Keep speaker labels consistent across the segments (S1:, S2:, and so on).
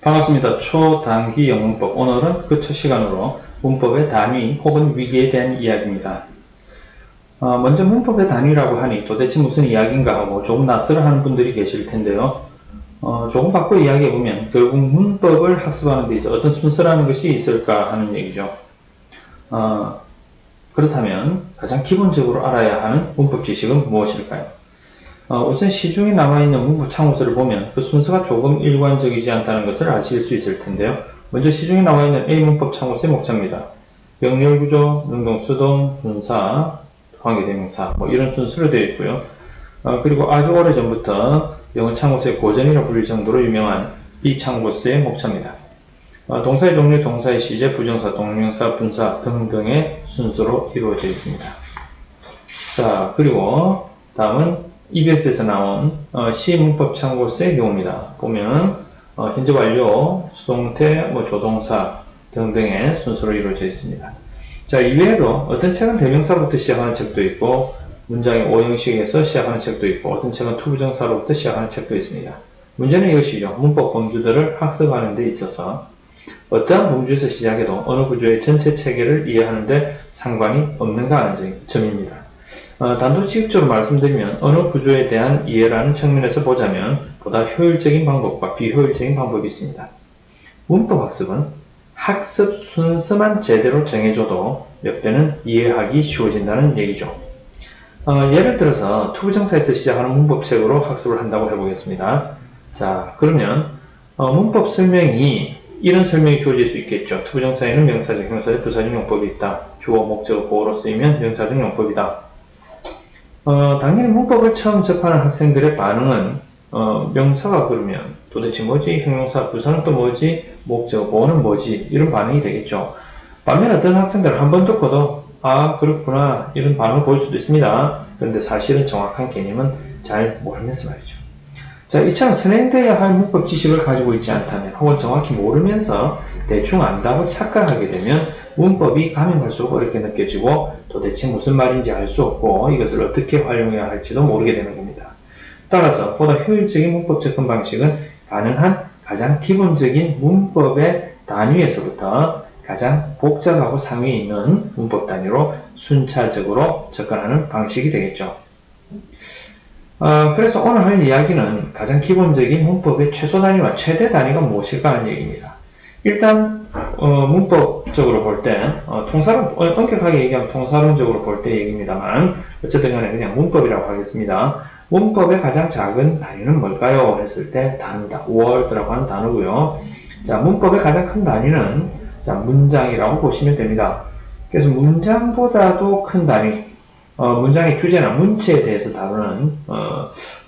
S1: 반갑습니다. 초단기 영문법. 오늘은 그 첫 시간으로 문법의 단위 혹은 위기에 대한 이야기입니다. 먼저 문법의 단위라고 하니 도대체 무슨 이야기인가 하고 조금 낯설어하는 분들이 계실 텐데요. 조금 바꿔 이야기해보면 결국 문법을 학습하는 데 있어 어떤 순서라는 것이 있을까 하는 얘기죠. 그렇다면 가장 기본적으로 알아야 하는 문법 지식은 무엇일까요? 우선 시중에 나와있는 문법 참고서를 보면 그 순서가 조금 일관적이지 않다는 것을 아실 수 있을 텐데요. 먼저 시중에 나와있는 A 문법 참고서의 목차입니다. 병렬구조, 능동수동, 분사, 관계대명사 이런 순서로 되어 있고요. 그리고 아주 오래전부터 영어 참고서의 고전이라 불릴 정도로 유명한 B 참고서의 목차입니다. 동사의 종류, 동사의 시제, 부정사, 동명사, 분사 등등의 순서로 이루어져 있습니다. 자, 그리고 다음은 EBS에서 나온 C 문법 참고서의 경우입니다. 보면 현재 완료, 수동태, 조동사 등등의 순서로 이루어져 있습니다. 자, 이외에도 어떤 책은 대명사부터 시작하는 책도 있고 문장의 오형식에서 시작하는 책도 있고 어떤 책은 투부정사로부터 시작하는 책도 있습니다. 문제는 이것이죠. 문법 범주들을 학습하는 데 있어서 어떠한 범주에서 시작해도 어느 구조의 전체 체계를 이해하는 데 상관이 없는가 하는 점입니다. 단도직입적으로 말씀드리면 어느 구조에 대한 이해라는 측면에서 보자면 보다 효율적인 방법과 비효율적인 방법이 있습니다. 문법 학습은 학습 순서만 제대로 정해줘도 몇 배는 이해하기 쉬워진다는 얘기죠. 예를 들어서 투부정사에서 시작하는 문법책으로 학습을 한다고 해보겠습니다. 자, 그러면 문법 설명이 이런 설명이 주어질 수 있겠죠. 투부정사에는 명사적, 형사적, 부사적 용법이 있다. 주어, 목적, 보어로 쓰이면 명사적 용법이다. 당연히 문법을 처음 접하는 학생들의 반응은 명사가 그러면 도대체 뭐지? 형용사, 부사는 또 뭐지? 목적, 보어는 뭐지? 이런 반응이 되겠죠. 반면 어떤 학생들은 한 번 듣고도 아 그렇구나 이런 반응을 보일 수도 있습니다. 그런데 사실은 정확한 개념은 잘 모르면서 말이죠. 자, 이처럼 선행되어야 할 문법 지식을 가지고 있지 않다면 혹은 정확히 모르면서 대충 안다고 착각하게 되면 문법이 가면 갈수록 어렵게 느껴지고 도대체 무슨 말인지 알 수 없고 이것을 어떻게 활용해야 할지도 모르게 되는 겁니다. 따라서 보다 효율적인 문법 접근 방식은 가능한 가장 기본적인 문법의 단위에서부터 가장 복잡하고 상위에 있는 문법 단위로 순차적으로 접근하는 방식이 되겠죠. 그래서 오늘 할 이야기는 가장 기본적인 문법의 최소 단위와 최대 단위가 무엇일까 하는 얘기입니다. 일단 문법적으로 볼 때 통사론 엄격하게 얘기하면 통사론적으로 볼 때 얘기입니다만 어쨌든 간에 그냥 문법이라고 하겠습니다. 문법의 가장 작은 단위는 뭘까요? 했을 때 단어다. word라고 하는 단어고요. 자, 문법의 가장 큰 단위는 자, 문장이라고 보시면 됩니다. 그래서 문장보다도 큰 단위 문장의 주제나 문체에 대해서 다루는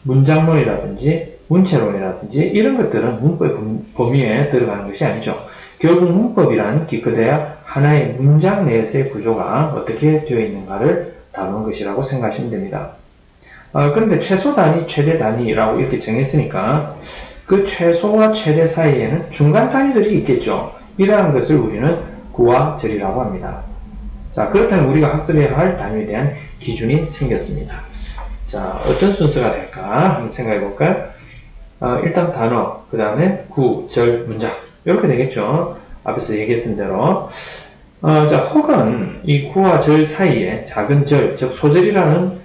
S1: 문장론이라든지 문체론이라든지 이런 것들은 문법의 범위에 들어가는 것이 아니죠. 결국 문법이란 기껏해야 하나의 문장 내에서의 구조가 어떻게 되어 있는가를 다루는 것이라고 생각하시면 됩니다. 그런데 최소 단위, 최대 단위라고 이렇게 정했으니까 그 최소와 최대 사이에는 중간 단위들이 있겠죠. 이러한 것을 우리는 구와 절이라고 합니다. 자, 그렇다면 우리가 학습해야 할 단위에 대한 기준이 생겼습니다. 자, 어떤 순서가 될까 한번 생각해 볼까요? 일단 단어, 그 다음에 구, 절, 문장 이렇게 되겠죠. 앞에서 얘기했던 대로 자, 혹은 이 구와 절 사이에 작은 절, 즉 소절이라는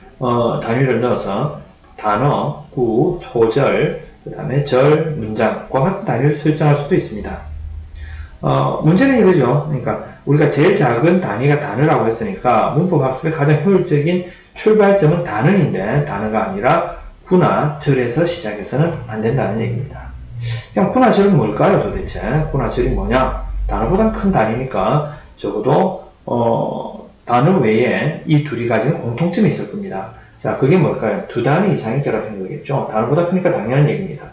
S1: 단위를 넣어서 단어, 구, 소절, 그 다음에 절, 문장과 같은 단위를 설정할 수도 있습니다. 문제는 이거죠. 그러니까 우리가 제일 작은 단위가 단어라고 했으니까 문법 학습의 가장 효율적인 출발점은 단어인데 단어가 아니라 구나 절에서 시작해서는 안 된다는 얘기입니다. 그냥 구나 절은 뭘까요 도대체? 구나 절이 뭐냐? 단어보다 큰 단위니까 적어도 단어 외에 이 둘이 가지는 공통점이 있을 겁니다. 자, 그게 뭘까요? 두 단어 이상이 결합한 거겠죠. 단어보다 크니까 당연한 얘기입니다.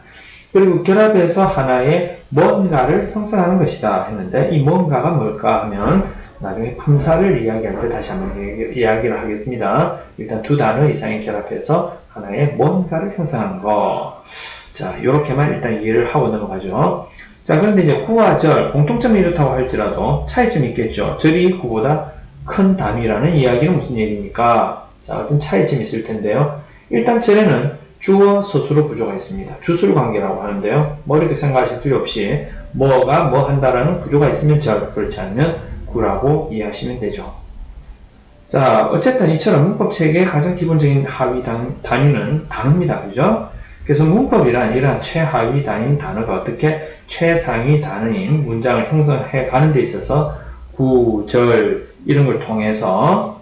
S1: 그리고 결합해서 하나의 뭔가를 형성하는 것이다 했는데 이 뭔가가 뭘까 하면 나중에 품사를 이야기할 때 다시 한번 이야기를 하겠습니다. 일단 두 단어 이상이 결합해서 하나의 뭔가를 형성하는 거. 자, 이렇게만 일단 이해를 하고 넘어가죠. 자, 그런데 이제 구와 절 공통점이 이렇다고 할지라도 차이점이 있겠죠. 절이 구보다 큰 단위라는 이야기는 무슨 얘기입니까? 자, 어떤 차이점이 있을 텐데요. 일단 절에는 주어, 서술어 구조가 있습니다. 주술 관계라고 하는데요. 뭐 이렇게 생각하실 필요 없이 뭐가 뭐 한다라는 구조가 있으면 절, 그렇지 않으면 구라고 이해하시면 되죠. 자, 어쨌든 이처럼 문법 체계의 가장 기본적인 하위 단위는 단어입니다. 그죠? 그래서 문법이란 이러한 최하위 단위인 단어가 어떻게 최상위 단어인 문장을 형성해 가는 데 있어서 구, 절 이런 걸 통해서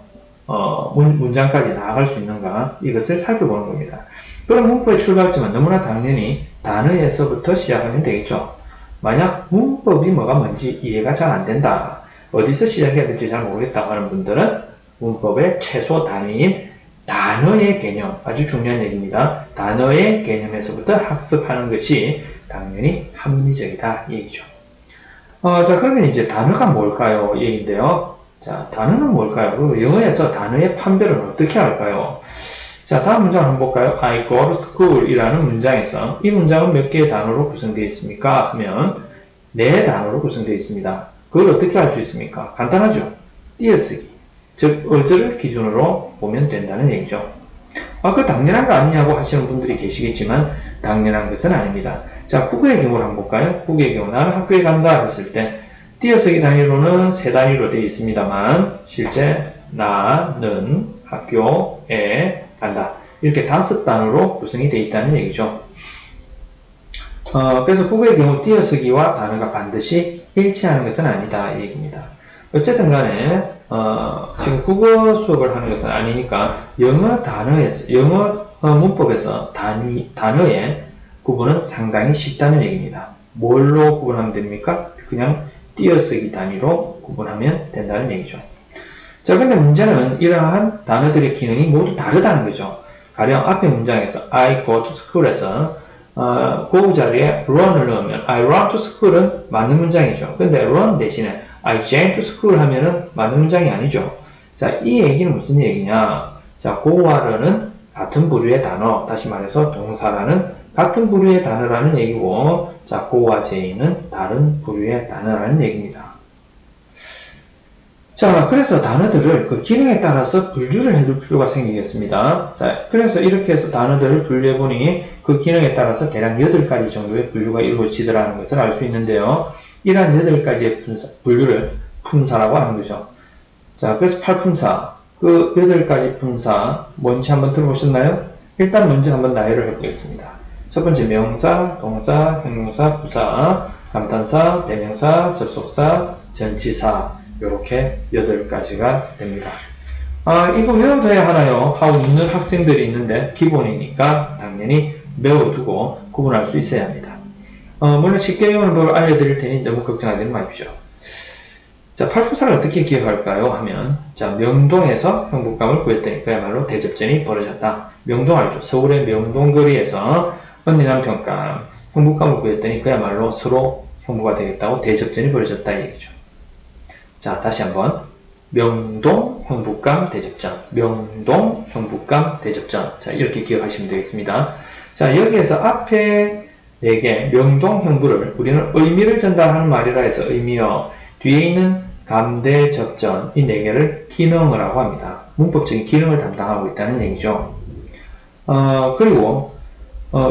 S1: 문장까지 나아갈 수 있는가 이것을 살펴보는 겁니다. 그럼 문법의 출발점은 너무나 당연히 단어에서부터 시작하면 되겠죠. 만약 문법이 뭐가 뭔지 이해가 잘 안 된다. 어디서 시작해야 될지 잘 모르겠다고 하는 분들은 문법의 최소 단위인 단어의 개념, 아주 중요한 얘기입니다. 단어의 개념에서부터 학습하는 것이 당연히 합리적이다 이 얘기죠. 자, 그러면 이제 단어가 뭘까요? 얘기인데요. 자, 단어는 뭘까요? 그리고 영어에서 단어의 판별은 어떻게 할까요? 자, 다음 문장 한번 볼까요? I go to school 이라는 문장에서 이 문장은 몇 개의 단어로 구성되어 있습니까? 하면 4단어로 구성되어 있습니다. 그걸 어떻게 할 수 있습니까? 간단하죠? 띄어쓰기. 즉, 어조를 기준으로 보면 된다는 얘기죠. 그 당연한 거 아니냐고 하시는 분들이 계시겠지만 당연한 것은 아닙니다. 자, 국어의 경우를 한번 볼까요? 국어의 경우 나는 학교에 간다 했을 때 띄어쓰기 단위로는 3단위로 되어 있습니다만 실제 나는 학교에 간다. 이렇게 5단어로 구성이 되어 있다는 얘기죠. 그래서 국어의 경우 띄어쓰기와 단어가 반드시 일치하는 것은 아니다 이 얘기입니다. 어쨌든 간에 지금 국어 수업을 하는 것은 아니니까 영어 단어에서 영어 문법에서 단어의 구분은 상당히 쉽다는 얘기입니다. 뭘로 구분하면 됩니까? 그냥 띄어쓰기 단위로 구분하면 된다는 얘기죠. 자, 근데 문제는 이러한 단어들의 기능이 모두 다르다는 거죠. 가령 앞에 문장에서 I go to school에서 go 자리에 run을 넣으면 I run to school은 맞는 문장이죠. 근데 run 대신에 I jam to school 하면은 맞는 문장이 아니죠. 자, 이 얘기는 무슨 얘기냐? 자, go와 run은 같은 부류의 단어, 다시 말해서 동사라는 같은 부류의 단어라는 얘기고, 자, go와 j는 다른 부류의 단어라는 얘기입니다. 자, 그래서 단어들을 그 기능에 따라서 분류를 해둘 필요가 생기겠습니다. 자, 그래서 이렇게 해서 단어들을 분류해보니 그 기능에 따라서 대략 8가지 정도의 분류가 이루어지더라는 것을 알 수 있는데요. 이러한 8가지의 분류를 품사라고 하는 거죠. 자, 그래서 8품사, 그 8가지 품사 뭔지 한번 들어보셨나요? 일단 먼저 한번 나열을 해보겠습니다. 첫 번째 명사, 동사, 형용사, 부사, 감탄사, 대명사, 접속사, 전치사 이렇게 8가지가 됩니다. 이거 외워둬야 하나요? 하고 묻는 학생들이 있는데 기본이니까 당연히 외워두고 구분할 수 있어야 합니다. 물론 쉽게 외우는 법을 알려드릴 테니 너무 걱정하지는 마십시오. 자, 8품사를 어떻게 기억할까요? 하면 자, 명동에서 형부감을 구했더니 그야말로 대접전이 벌어졌다. 명동 알죠? 서울의 명동거리에서 언니남 평감 형부감을 구했더니 그야말로 서로 형부가 되겠다고 대접전이 벌어졌다 이 얘기죠. 자, 다시 한번 명동 형부감 대접전, 명동 형부감 대접전. 자, 이렇게 기억하시면 되겠습니다. 자, 여기에서 앞에 4개 명동 형부를 우리는 의미를 전달하는 말이라 해서 의미어, 뒤에 있는 감대 접전 이 4개를 기능어라고 합니다. 문법적인 기능을 담당하고 있다는 얘기죠. 그리고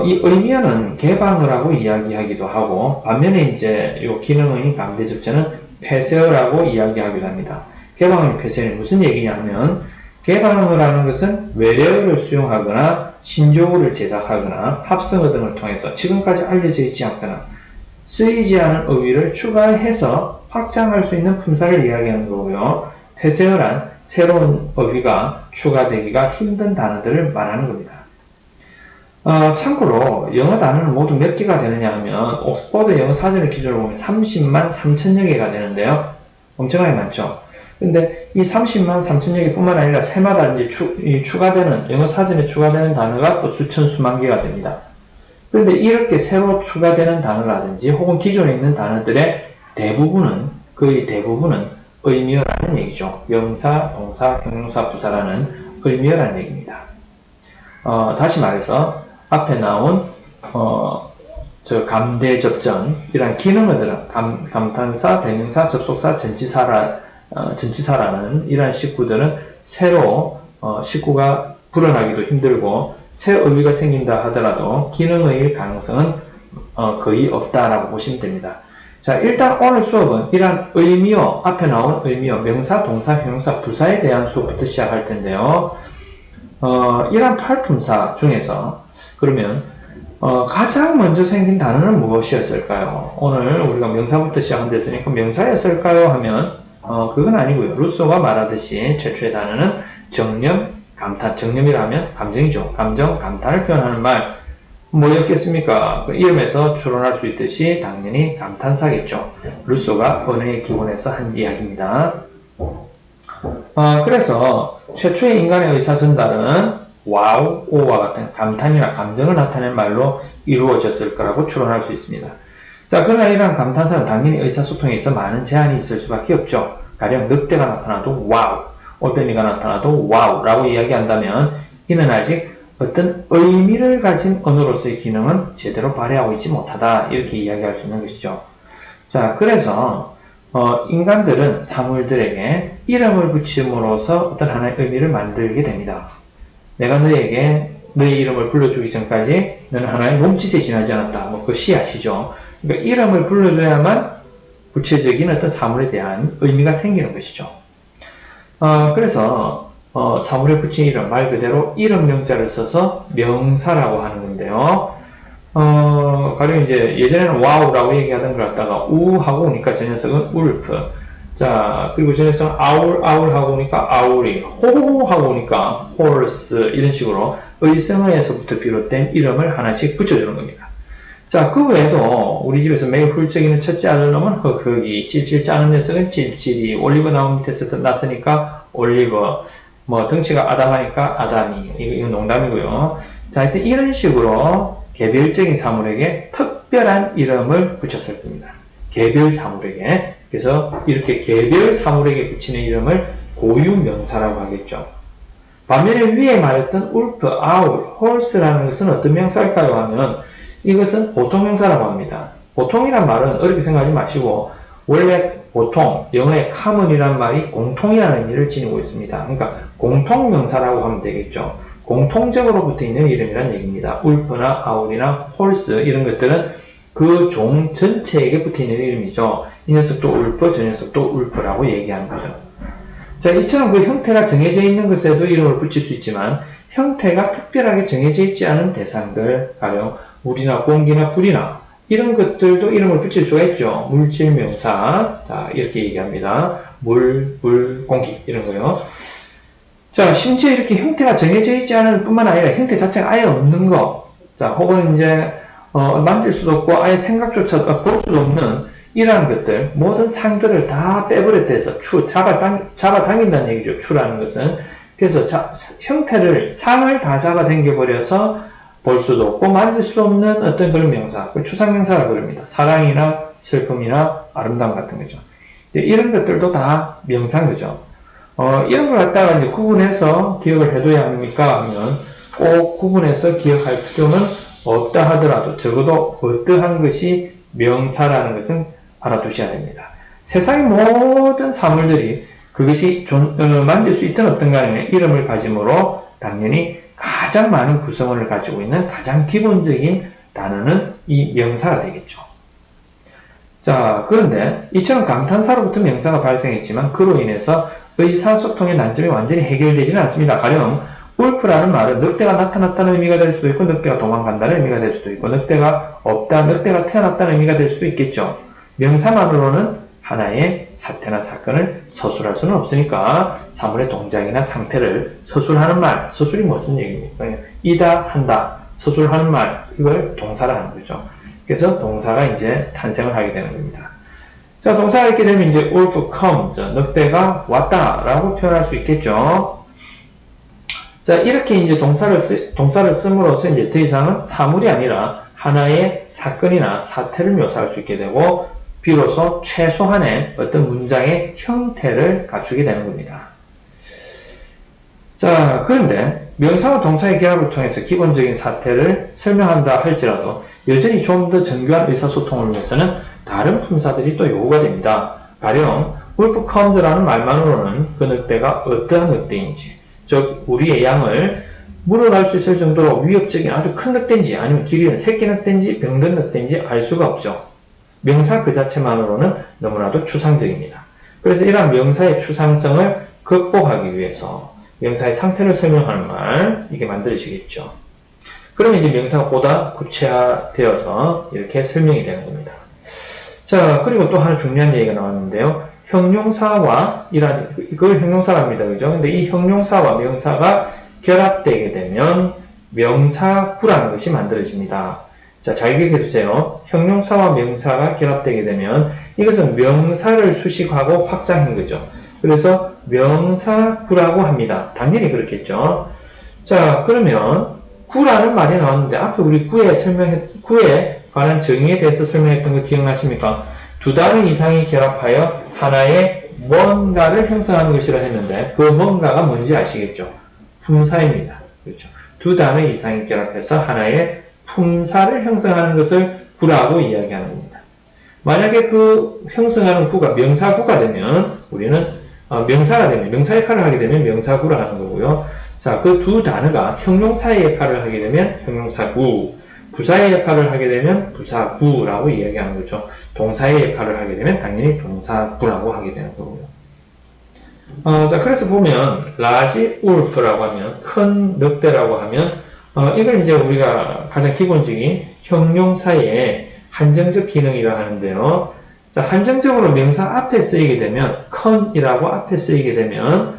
S1: 이 의미어는 개방어라고 이야기하기도 하고 반면에 이제 이 기능어인 감대 접전은 폐쇄어라고 이야기하기도 합니다. 개방어인 폐쇄어는 무슨 얘기냐 하면 개방어라는 것은 외래어를 수용하거나 신조어를 제작하거나 합성어 등을 통해서 지금까지 알려져 있지 않거나 쓰이지 않은 어휘를 추가해서 확장할 수 있는 품사를 이야기하는 거고요. 폐쇄어란 새로운 어휘가 추가되기가 힘든 단어들을 말하는 겁니다. 참고로 영어 단어는 모두 몇 개가 되느냐 하면 옥스퍼드 영어 사전을 기준으로 보면 30만 3천여 개가 되는데요. 엄청나게 많죠. 근데 이 30만 3천여 개 뿐만 아니라 새마다 이제 추가되는 영어 사전에 추가되는 단어가 또 수천 수만 개가 됩니다. 그런데 이렇게 새로 추가되는 단어라든지 혹은 기존에 있는 단어들의 거의 대부분은 의미어라는 얘기죠. 명사, 동사, 형용사, 부사라는 의미어라는 얘기입니다. 다시 말해서 앞에 나온 감대접전 이런 기능어들은 감탄사, 대명사, 접속사, 전치사라는 이러한 식구들은 새로 식구가 불어나기도 힘들고 새 어휘가 생긴다 하더라도 기능어일 가능성은 거의 없다라고 보시면 됩니다. 자, 일단 오늘 수업은 이러한 의미어, 앞에 나온 의미어, 명사, 동사, 형용사, 부사에 대한 수업부터 시작할 텐데요. 이러한 팔품사 중에서 그러면 가장 먼저 생긴 단어는 무엇이었을까요? 오늘 우리가 명사부터 시작한댔으니까 명사였을까요? 하면 그건 아니고요. 루소가 말하듯이 최초의 단어는 정념, 감탄. 정념이라면 감정이죠. 감정, 감탄을 표현하는 말 뭐였겠습니까? 그 이름에서 추론할 수 있듯이 당연히 감탄사겠죠. 루소가 언어의 기본에서 한 이야기입니다. 그래서 최초의 인간의 의사 전달은 와우, 오와 같은 감탄이나 감정을 나타낸 말로 이루어졌을 거라고 추론할 수 있습니다. 자, 그러나 이러한 감탄사는 당연히 의사소통에 있어 많은 제한이 있을 수밖에 없죠. 가령 늑대가 나타나도 와우, 올빼미가 나타나도 와우 라고 이야기한다면 이는 아직 어떤 의미를 가진 언어로서의 기능은 제대로 발휘하고 있지 못하다 이렇게 이야기할 수 있는 것이죠. 자, 그래서 인간들은 사물들에게 이름을 붙임으로써 어떤 하나의 의미를 만들게 됩니다. 내가 너에게 너의 이름을 불러주기 전까지 너는 하나의 몸짓에 지나지 않았다. 그 시 아시죠? 그러니까 이름을 불러줘야만 구체적인 어떤 사물에 대한 의미가 생기는 것이죠. 그래서 사물에 붙인 이름, 말 그대로 이름 명자를 써서 명사라고 하는 건데요. 가령 이제 예전에는 와우라고 얘기하던 걸 갖다가 우 하고 오니까 저 녀석은 울프. 자, 그리고 저 녀석은 아울 하고 오니까 아우리, 호호 하고 오니까 홀스 이런 식으로 의성어에서부터 비롯된 이름을 하나씩 붙여주는 겁니다. 자, 그 외에도 우리 집에서 매일 훌쩍이는 첫째 아들 놈은 흑흑이, 찔찔 짜는 녀석은 찔찔이, 올리브 나무 밑에서 났으니까 올리브, 덩치가 아담하니까 아담이, 이거 농담이고요. 자, 하여튼 이런 식으로 개별적인 사물에게 특별한 이름을 붙였을 겁니다. 개별 사물에게. 그래서 이렇게 개별 사물에게 붙이는 이름을 고유명사라고 하겠죠. 반면에 위에 말했던 울프, 아울, 홀스라는 것은 어떤 명사일까요? 하면 이것은 보통명사라고 합니다. 보통이란 말은 어렵게 생각하지 마시고 원래 보통, 영어의 common이란 말이 공통이라는 의미를 지니고 있습니다. 그러니까 공통명사라고 하면 되겠죠. 공통적으로 붙어있는 이름이라는 얘기입니다. 울프나 아울이나 홀스 이런 것들은 그 종 전체에게 붙어있는 이름이죠. 이 녀석도 울프, 저 녀석도 울프라고 얘기하는 거죠. 자, 이처럼 그 형태가 정해져 있는 것에도 이름을 붙일 수 있지만 형태가 특별하게 정해져 있지 않은 대상들, 가령 물이나 공기나 불이나 이런 것들도 이름을 붙일 수가 있죠. 물질 명사. 자, 이렇게 얘기합니다. 물, 불, 공기 이런 거요. 자, 심지어 이렇게 형태가 정해져 있지 않을 뿐만 아니라 형태 자체가 아예 없는 거. 자, 혹은 이제 만질 수도 없고 아예 생각조차 볼 수도 없는 이러한 것들, 모든 상들을 다 빼버렸대서 잡아당긴다는 얘기죠. 추라는 것은. 그래서 형태를, 상을 다 잡아당겨버려서 볼 수도 없고 만질 수 없는 어떤 그런 명사, 추상명사라고 부릅니다. 사랑이나 슬픔이나 아름다움 같은 거죠. 이런 것들도 다 명사인 거죠. 이런 걸 갖다가 이제 구분해서 기억을 해둬야 합니까? 하면 꼭 구분해서 기억할 필요는 없다 하더라도 적어도 어떠한 것이 명사라는 것은 알아두셔야 됩니다. 세상의 모든 사물들이 그것이 만질 수 있든 어떤 간에 이름을 가짐으로 당연히 가장 많은 구성원을 가지고 있는 가장 기본적인 단어는 이 명사가 되겠죠. 자, 그런데 이처럼 감탄사로부터 명사가 발생했지만 그로 인해서 의사소통의 난점이 완전히 해결되지는 않습니다. 가령 울프라는 말은 늑대가 나타났다는 의미가 될 수도 있고 늑대가 도망간다는 의미가 될 수도 있고 늑대가 없다, 늑대가 태어났다는 의미가 될 수도 있겠죠. 명사만으로는 하나의 사태나 사건을 서술할 수는 없으니까 사물의 동작이나 상태를 서술하는 말, 서술이 무슨 얘기입니까? 이다, 한다, 서술하는 말, 이걸 동사라 하는 거죠. 그래서 동사가 이제 탄생을 하게 되는 겁니다. 자, 동사가 있게 되면 이제 wolf comes, 늑대가 왔다 라고 표현할 수 있겠죠. 자, 이렇게 이제 동사를 씀으로써 이제 더 이상은 사물이 아니라 하나의 사건이나 사태를 묘사할 수 있게 되고 비로소 최소한의 어떤 문장의 형태를 갖추게 되는 겁니다. 자, 그런데 명사와 동사의 결합을 통해서 기본적인 사태를 설명한다 할지라도 여전히 좀 더 정교한 의사소통을 위해서는 다른 품사들이 또 요구가 됩니다. 가령 wolf comes라는 말만으로는 그 늑대가 어떠한 늑대인지, 즉 우리의 양을 물어갈 수 있을 정도로 위협적인 아주 큰 늑대인지 아니면 길이는 새끼 늑대인지 병든 늑대인지 알 수가 없죠. 명사 그 자체만으로는 너무나도 추상적입니다. 그래서 이러한 명사의 추상성을 극복하기 위해서 명사의 상태를 설명하는 말, 이게 만들어지겠죠. 그러면 이제 명사가 보다 구체화되어서 이렇게 설명이 되는 겁니다. 자, 그리고 또 하나 중요한 얘기가 나왔는데요. 형용사와 이걸 형용사랍니다. 그죠? 근데 이 형용사와 명사가 결합되게 되면 명사구라는 것이 만들어집니다. 자, 잘 기억해 두세요. 형용사와 명사가 결합되게 되면 이것은 명사를 수식하고 확장한 거죠. 그래서 명사구라고 합니다. 당연히 그렇겠죠. 자, 그러면 구라는 말이 나왔는데 앞에 우리 구에 관한 정의에 대해서 설명했던 거 기억나십니까? 두 단어 이상이 결합하여 하나의 뭔가를 형성하는 것이라 했는데 그 뭔가가 뭔지 아시겠죠? 품사입니다. 그렇죠? 두 단어 이상이 결합해서 하나의 품사를 형성하는 것을 구라고 이야기하는 겁니다. 만약에 그 형성하는 구가 명사구가 되면 우리는 명사가 되면 명사 역할을 하게 되면 명사구라 하는 거고요. 자, 그 두 단어가 형용사의 역할을 하게 되면 형용사구, 부사의 역할을 하게 되면 부사구라고 이야기하는 거죠. 동사의 역할을 하게 되면 당연히 동사구라고 하게 되는 거고요. 자, 그래서 보면 large wolf라고 하면 큰 늑대라고 하면 이걸 이제 우리가 가장 기본적인 형용사의 한정적 기능이라 하는데요. 자, 한정적으로 명사 앞에 쓰이게 되면 큰이라고 앞에 쓰이게 되면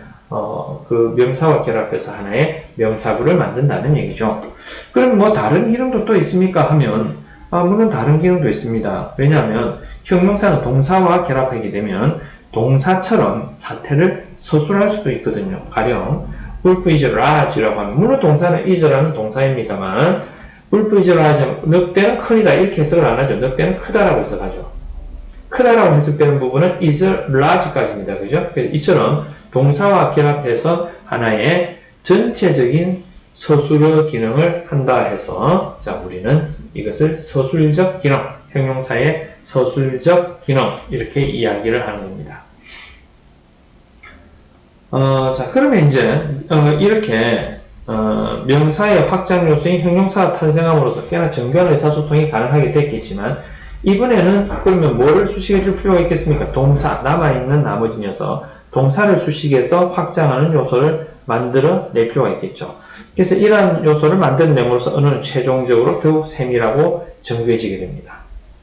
S1: 그 명사와 결합해서 하나의 명사구를 만든다는 얘기죠. 그럼 뭐 다른 기능도 또 있습니까 하면 물론 다른 기능도 있습니다. 왜냐하면 형용사는 동사와 결합하게 되면 동사처럼 사태를 서술할 수도 있거든요. 가령 wolf is large라고 하면 물론 동사는 is라는 동사입니다만 wolf is large, 늑대는 크다 이렇게 해석을 안 하죠. 늑대는 크다라고 해석하죠. 크다라고 해석되는 부분은 is large까지입니다. 그죠? 그래서 이처럼 동사와 결합해서 하나의 전체적인 서술어 기능을 한다 해서 자, 우리는 이것을 서술적 기능, 형용사의 서술적 기능 이렇게 이야기를 하는 겁니다. 자, 그러면 이제 이렇게 명사의 확장 요소인 형용사가 탄생함으로써 꽤나 정교한 의사소통이 가능하게 됐겠지만 이번에는 그러면 뭐를 수식해 줄 필요가 있겠습니까? 동사, 남아있는 나머지 녀석, 동사를 수식해서 확장하는 요소를 만들어 낼 필요가 있겠죠. 그래서 이러한 요소를 만들어냄으로써 언어는 최종적으로 더욱 세밀하고 정교해지게 됩니다.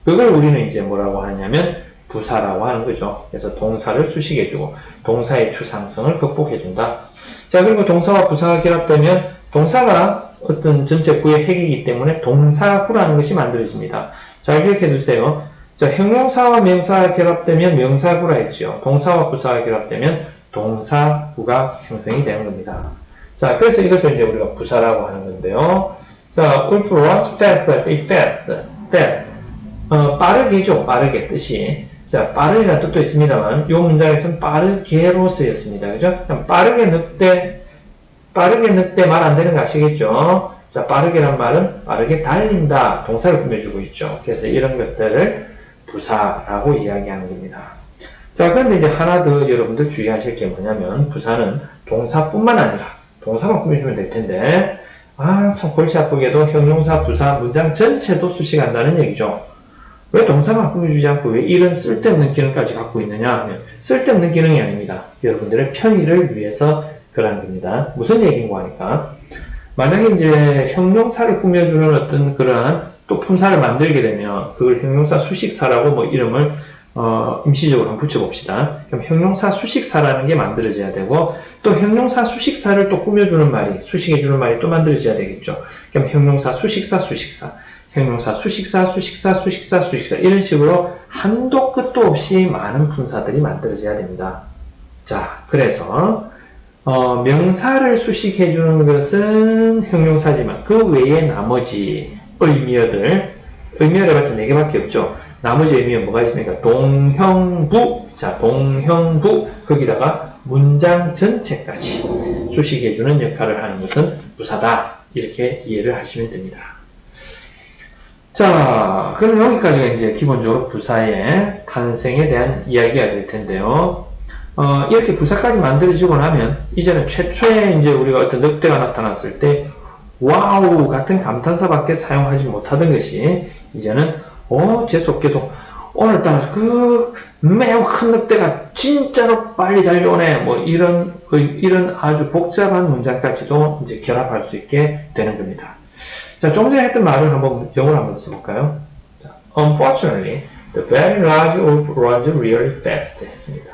S1: 그걸 우리는 이제 뭐라고 하냐면 부사라고 하는 거죠. 그래서 동사를 수식해주고 동사의 추상성을 극복해준다. 자, 그리고 동사와 부사가 결합되면 동사가 어떤 전체 구의 핵이기 때문에 동사구라는 것이 만들어집니다. 잘 기억해 두세요. 자, 형용사와 명사가 결합되면 명사구라 했죠. 동사와 부사가 결합되면 동사구가 형성이 되는 겁니다. 자, 그래서 이것을 이제 우리가 부사라고 하는 건데요. 자, wolf runs fast 할 때 fast. 빠르게죠. 빠르게 뜻이. 자, 빠르이라는 뜻도 있습니다만, 이 문장에서는 빠르게로 쓰였습니다. 그죠? 빠르게 늑대 말 안 되는 거 아시겠죠? 자, 빠르게란 말은 빠르게 달린다. 동사를 꾸며주고 있죠. 그래서 이런 것들을 부사라고 이야기하는 겁니다. 자, 그런데 이제 하나 더 여러분들 주의하실 게 뭐냐면, 부사는 동사뿐만 아니라, 동사만 꾸며주면 될 텐데, 참 골치 아프게도 형용사, 부사, 문장 전체도 수식한다는 얘기죠. 왜 동사만 꾸며주지 않고 왜 이런 쓸데없는 기능까지 갖고 있느냐 하면, 쓸데없는 기능이 아닙니다. 여러분들의 편의를 위해서 그러는 겁니다. 무슨 얘기인가 하니까, 만약에 이제 형용사를 꾸며주는 어떤 그러한 또 품사를 만들게 되면 그걸 형용사 수식사라고 뭐 이름을 임시적으로 한번 붙여봅시다. 그럼 형용사 수식사라는 게 만들어져야 되고 또 형용사 수식사를 또 꾸며주는 말이 수식해주는 말이 또 만들어져야 되겠죠. 그럼 형용사 수식사 형용사 수식사 이런 식으로 한도 끝도 없이 많은 품사들이 만들어져야 됩니다. 자, 그래서 명사를 수식해주는 것은 형용사지만 그 외에 나머지 의미어들 해봤자 4개밖에 없죠. 나머지 의미어 뭐가 있습니까? 동형부. 자, 동형부. 거기다가 문장 전체까지 수식해주는 역할을 하는 것은 부사다. 이렇게 이해를 하시면 됩니다. 자, 그럼 여기까지가 이제 기본적으로 부사의 탄생에 대한 이야기가 될 텐데요. 이렇게 부사까지 만들어지고 나면 이제는 최초에 이제 우리가 어떤 늑대가 나타났을 때 와우 같은 감탄사밖에 사용하지 못하던 것이 이제는 재수없게도 오늘따라 그 매우 큰 늑대가 진짜로 빨리 달려오네. 뭐 이런 아주 복잡한 문장까지도 이제 결합할 수 있게 되는 겁니다. 자, 좀 전에 했던 말을 한번 영어로 한번 써볼까요? 자, Unfortunately, the very large wolf runs really fast 했습니다.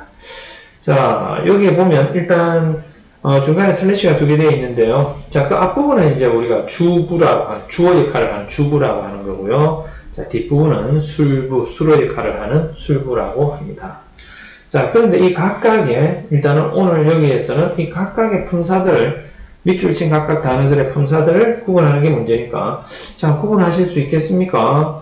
S1: 자, 여기에 보면 일단 중간에 슬래시가 두 개 되어 있는데요. 자, 그 앞부분은 이제 우리가 주부라고 하는, 주어 역할을 하는 주부라고 하는 거고요. 자, 뒷부분은 술부, 수로 역할을 하는 술부라고 합니다. 자, 그런데 이 각각의, 일단은 오늘 여기에서는 이 각각의 품사들을, 밑줄 친 각각 단어들의 품사들을 구분하는 게 문제니까, 자, 구분하실 수 있겠습니까?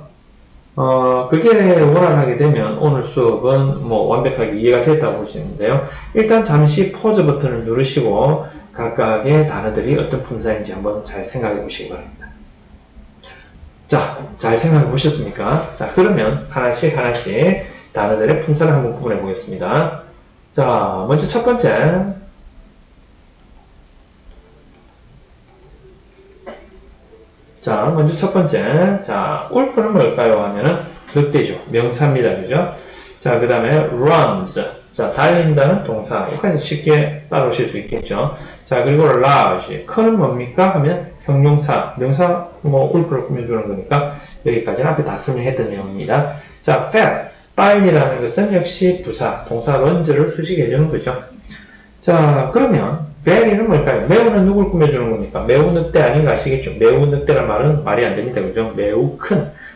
S1: 그게 원활하게 되면 오늘 수업은 뭐 완벽하게 이해가 됐다고 볼 수 있는데요. 일단 잠시 포즈 버튼을 누르시고 각각의 단어들이 어떤 품사인지 한번 잘 생각해 보시기 바랍니다. 자, 잘 생각해 보셨습니까? 자, 그러면 하나씩 단어들의 품사를 한번 구분해 보겠습니다. 자, 먼저 첫 번째. 자, 먼저 첫 번째. 자, wolf는 뭘까요? 하면은 늑대죠. 명사입니다. 그죠? 자, 그 다음에 runs. 자, 달린다는 동사. 여기까지 쉽게 따라오실 수 있겠죠. 자, 그리고 large. 큰은 뭡니까? 하면 형용사. 명사, 뭐, wolf를 꾸며주는 거니까 여기까지는 앞에 다 설명했던 내용입니다. 자, fast. 빨리라는 것은 역시 부사. 동사 run를 수식해주는 거죠. 자, 그러면 very는 뭘까요? 매우는 누굴 꾸며주는 겁니까? 매우 늑대 아닌가 아시겠죠? 매우 늑대란 말은 말이 안 됩니다. 그죠? 매우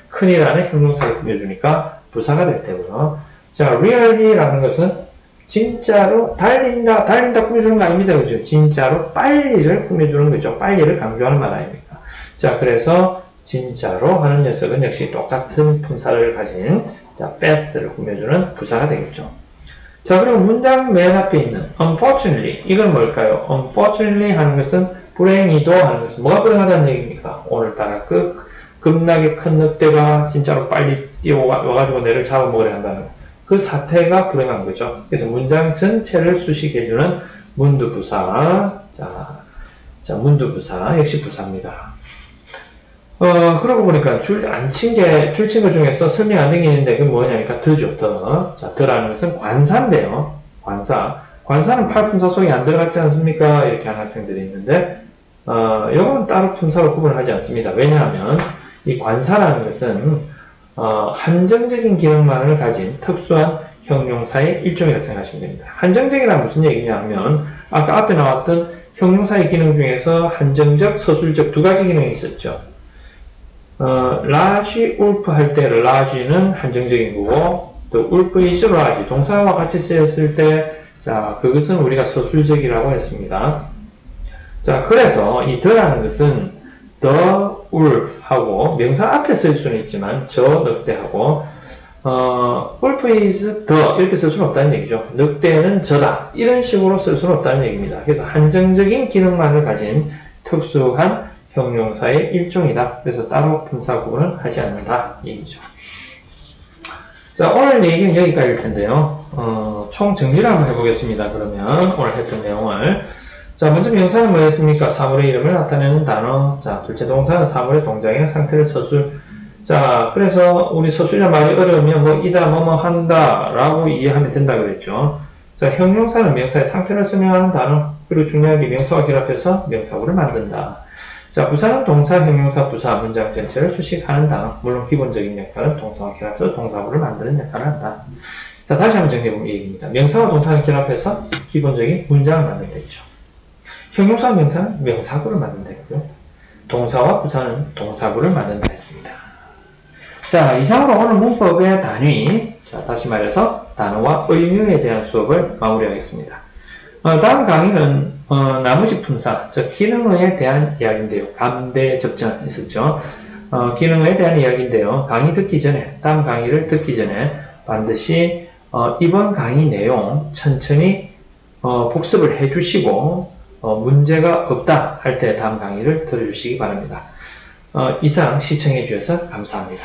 S1: 큰이라는 형용사를 꾸며주니까 부사가 될 테고요. 자, really라는 것은 진짜로 달린다 꾸며주는 거 아닙니다. 그죠? 진짜로 빨리를 꾸며주는 거죠. 빨리를 강조하는 말 아닙니까? 자, 그래서 진짜로 하는 녀석은 역시 똑같은 품사를 가진 자, fast를 꾸며주는 부사가 되겠죠. 자, 그리고 문장 맨 앞에 있는 unfortunately 이건 뭘까요? unfortunately 하는 것은 불행히도 하는 것은 뭐가 불행하다는 얘기입니까? 오늘따라 그 겁나게 큰 늑대가 진짜로 빨리 뛰어와가지고 내를 잡아먹으려 한다는 그 사태가 불행한 거죠. 그래서 문장 전체를 수식해주는 문두부사. 자, 문두부사 역시 부사입니다. 그러고 보니까 줄친 것 중에서 설명 안 되겠는데, 그게 뭐냐니까, 더죠, 더. 자, 더라는 것은 관사인데요. 관사. 관사는 팔품사 속에 안 들어갔지 않습니까? 이렇게 하는 학생들이 있는데, 요거는 따로 품사로 구분을 하지 않습니다. 왜냐하면, 이 관사라는 것은, 한정적인 기능만을 가진 특수한 형용사의 일종이라고 생각하시면 됩니다. 한정적이란 무슨 얘기냐 하면, 아까 앞에 나왔던 형용사의 기능 중에서 한정적, 서술적 두 가지 기능이 있었죠. large wolf 할 때 large는 한정적인 거고 또 wolf is large 동사와 같이 쓰였을 때 자, 그것은 우리가 서술적이라고 했습니다. 자, 그래서 이 the라는 것은 the wolf 하고 명사 앞에 쓸 수는 있지만 저 늑대하고 wolf is the 이렇게 쓸 수는 없다는 얘기죠. 늑대는 저다 이런 식으로 쓸 수는 없다는 얘기입니다. 그래서 한정적인 기능만을 가진 특수한 형용사의 일종이다. 그래서 따로 품사 구분을 하지 않는다. 이 얘기죠. 자, 오늘 얘기는 여기까지일 텐데요. 총 정리를 한번 해보겠습니다. 그러면 오늘 했던 내용을. 자, 먼저 명사는 뭐였습니까? 사물의 이름을 나타내는 단어. 자, 둘째 동사는 사물의 동작이나 상태를 서술. 자, 그래서 우리 서술이란 말이 어려우면 뭐 이다, 뭐뭐 한다 라고 이해하면 된다 그랬죠. 자, 형용사는 명사의 상태를 설명하는 단어. 그리고 중요하게 명사와 결합해서 명사구를 만든다. 자, 부사는 동사, 형용사, 부사, 문장 전체를 수식하는 단어. 물론 기본적인 역할은 동사와 결합해서 동사구를 만드는 역할을 한다. 자, 다시 한번 정리해보면 이 얘기입니다. 명사와 동사를 결합해서 기본적인 문장을 만든다 했죠. 형용사와 명사는 명사구를 만든다 했고요. 동사와 부사는 동사구를 만든다 했습니다. 자, 이상으로 오늘 문법의 단위, 자, 다시 말해서 단어와 의미에 대한 수업을 마무리하겠습니다. 다음 강의는 나머지 품사, 즉 기능어에 대한 이야기인데요. 감대 접전 있었죠. 기능어에 대한 이야기인데요. 강의 듣기 전에, 다음 강의를 듣기 전에 반드시 이번 강의 내용 천천히 복습을 해주시고 문제가 없다 할 때 다음 강의를 들어주시기 바랍니다. 이상 시청해 주셔서 감사합니다.